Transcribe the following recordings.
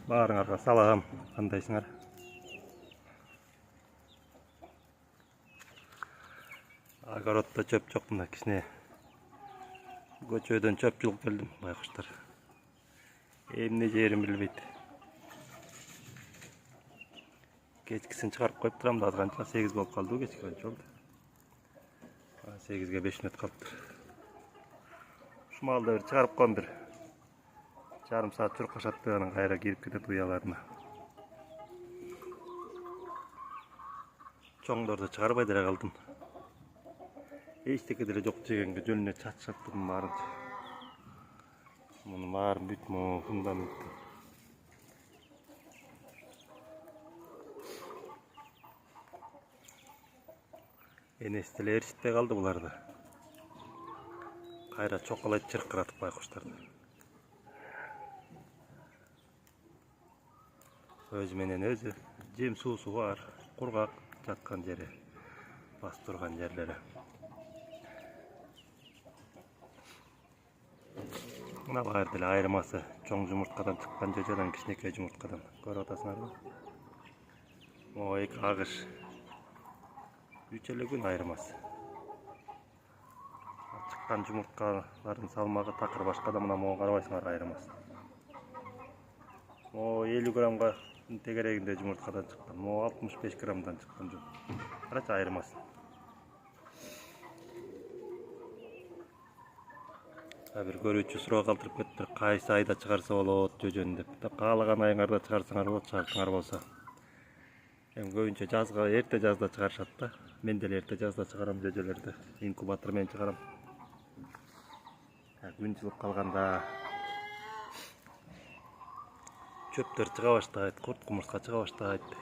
Баарыңарга салам, кандайсыңар? Огородто чөп жок, мына кичине көчөдөн чөп жылып келдим, байкуштар. Эмне жерин билбейт. Кечкисин чыгарып коюп турам да, азганча 8 болуп калды, кечки анча болду. 8ге 5 мүнөт калыптыр. Ушмалда бир чыгарып коем, бир жарым саат чуркашат, анан кайра кирип кетет уяларына. Чоңдорду чыгарбай деле калдым. Эчтеке деле жок, жегенге жөнүнө чачаттым баарынча. Мунун баарын бүт могу фундамент. Энеси деле эришитпей калды буларды. Кайра чоколайт чыркыратып байкуштарды. Өзү менен өзү жем суусу бар, кургак жаткан жери, басып турган жерлери. Мына баары деле айырмасы чоң жумурткадан чыккан жожодан кичинекей жумурткадан. Көрүп атасыңарбы? Могу эки агыш 3 эле күн айырмасы. Чыккан жумурткалардын салмагы такыр башка да, мына могу карабайсыңар айырмасы. Могу 50 граммга тегерегинде жумурткадан чыккан, могу 65 граммдан чыккан жок. Карачы айырмасы. Бир көрүүчү суроо калтырып кетиптир, кайсы айда чыгарса болот жөжөнү деп. Каалаган айыңарда чыгарсаңар болот, шартыңар болсо. Эми көбүнчө жазга, эрте жазда чыгарышат да. Мен деле эрте жазда чыгарам жөжөлөрдү. Инкубатор менен чыгарам. Күн жылып калганда чөптөр чыга баштайт, курт кумурска чыга баштайт.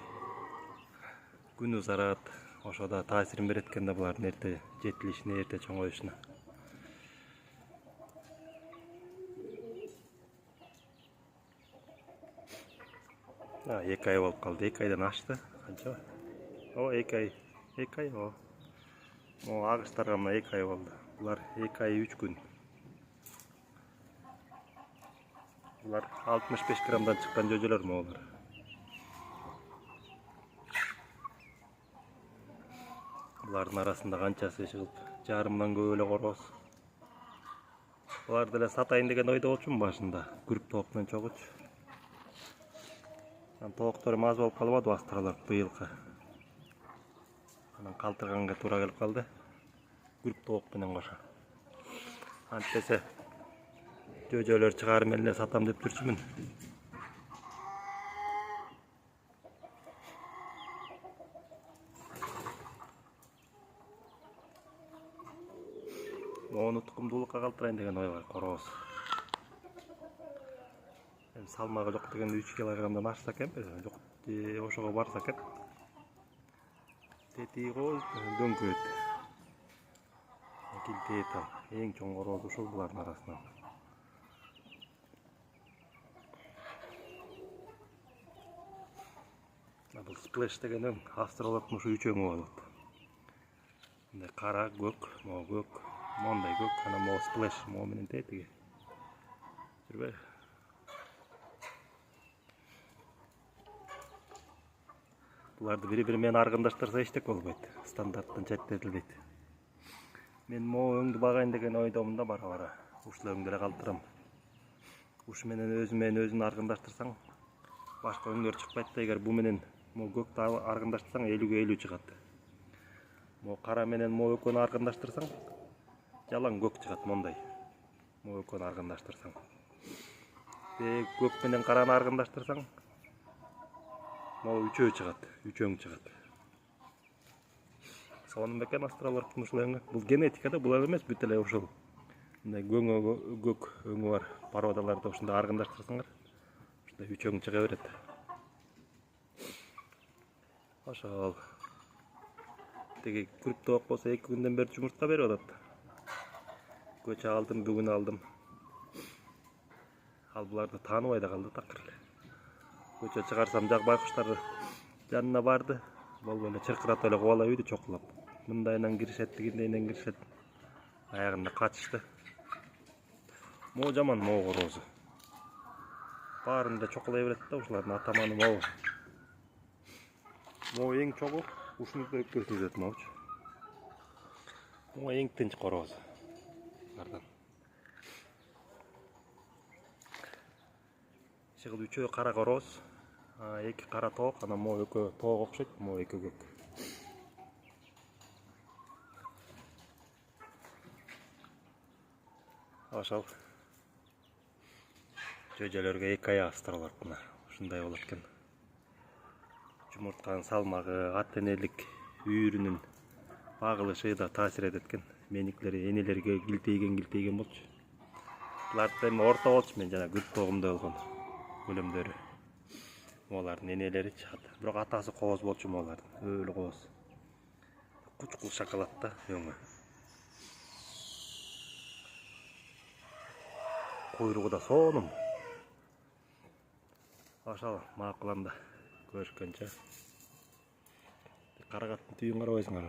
Күн узарат, ошо да таасирин берет экен да булардын эрте жетилишине, эрте чоңоюшуна. Эки ай болуп калды, 2 айдан ашты. Канча? 2 ай. 2 ай, Могу агыштарга мына 2 ай болду. Булар 2 ай 3 күн. Булар 65 граммдан чыккан жөжөлөр моулар. Булардын арасында канчасы чыгып, жарымдан көп эле короз. Булар деле сатайын деген ойдо болчумун башында, күрүп тоок менен чогучу. Тоокторум аз болуп калбады астыралар быйылкы. Анан калтырганга туура келип калды. Күрүп тоок менен кошо. Антесе жөжөлөр чыгарым эле сатам деп жүрчүмүн. Мону тукумдуулукка калтырайын деген ой бар, короз. Салмагы жок деген 3 килограммдан ашса экен, жок, ошого барса экен. Тетиги кооз дөңкөйт. Килтейт ал. Эң чоң короз ушул булардын арасынан. Бул сплэш деген австралиялык ушу 3 өңү болот. Мындай кара, көк, мондай көк, анан могу сплэш, могу менен тетиги. Жүрбөй. Буларды бири-бири менен аргындаштырса эчтеке болбойт. Стандарттан четтетилбейт. Мен могу өңдү багайын деген ойдомун да бара-бара. Ушул өңдү эле калтырам. Ушу менен өзүн аргындаштырсаң, башка өңдөр чыкпайт да. Эгер бу менен могу көктү аргындаштырсаң 50ге 50 чыгат. Могу кара менен могу экөөнү аргындаштырсаң, жалаң көк чыгат мондай. Могу экөөнү аргындаштырсаң. Көк менен караны аргындаштырсаң, могу 3 чыгат, 3 өң чыгат. Сонун бекен австралиялыктын ушул өңү. Бул генетика да, бул эмес, бүт эле ушул. Мындай көк өңү бар породаларды ушундай аргындаштырсаңар, ушундай 3 өң чыга берет. Ошол. Теги күрүп тоок болсо 2 күндөн бери жумуртка берип атат. Көчө алдым, бүгүн алдым. Ал буларды тааныбай да калды такыр эле. Көчө чыгарсам жак байкуштар жанына барды. Болбой эле чыркыратып эле кубалап үйдү чокулап. Мындайынан киришет, тигиндейинен киришет. Аягында качышты. Могу жаман, могу корозу. Баарында чокулай берет да ушулардын атаманы могу. Могу эң чогу ушуну өткөрүп могучу. Могу эң тынч короз. Бардан. Шыгыл үчөө кара короз, эки кара тоок, анан могу экөө тоого окшойт, могу экөө көк. Ошол жөжөлөргө эки аяк астыралат мына. Ушундай болот экен. Жумуртканын салмагы, ат энелик үйүрүнүн багылышы да таасир этет экен. Меникилери энелерге килтейген болчу. Буларды эми орто болчу, мен жана күт тогумда болгон көлөмдөрү. Олардын энелеричи. Бирок атасы кооз болчу могулардын, өлү кооз. Кучкул шоколад да өңү. Куйругу да сонум. Ошол макуланда көрүшкөнчө. Карагаттын түйүн карабайсыңар.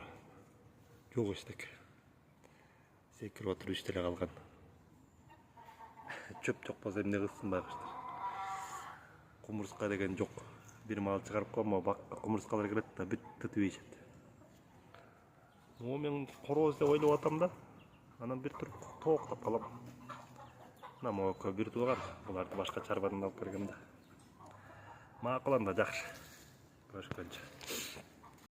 Жок эчтеке. Секирип отуруп иштеле калган. Чөп жок болсо эмне кылсын байкуштар. Кумурска деген жок. Бир мал чыгарып коймо, бакка кумурскалар келет да бүт тытып ийишет. Мен короз деп ойлоп атам да. Анан бир тур тооктоп калам. Мына могу бир тууган. Буларды башка чарбадан алып келгем да. Макул анда жакшы. Көрүшкөнчө.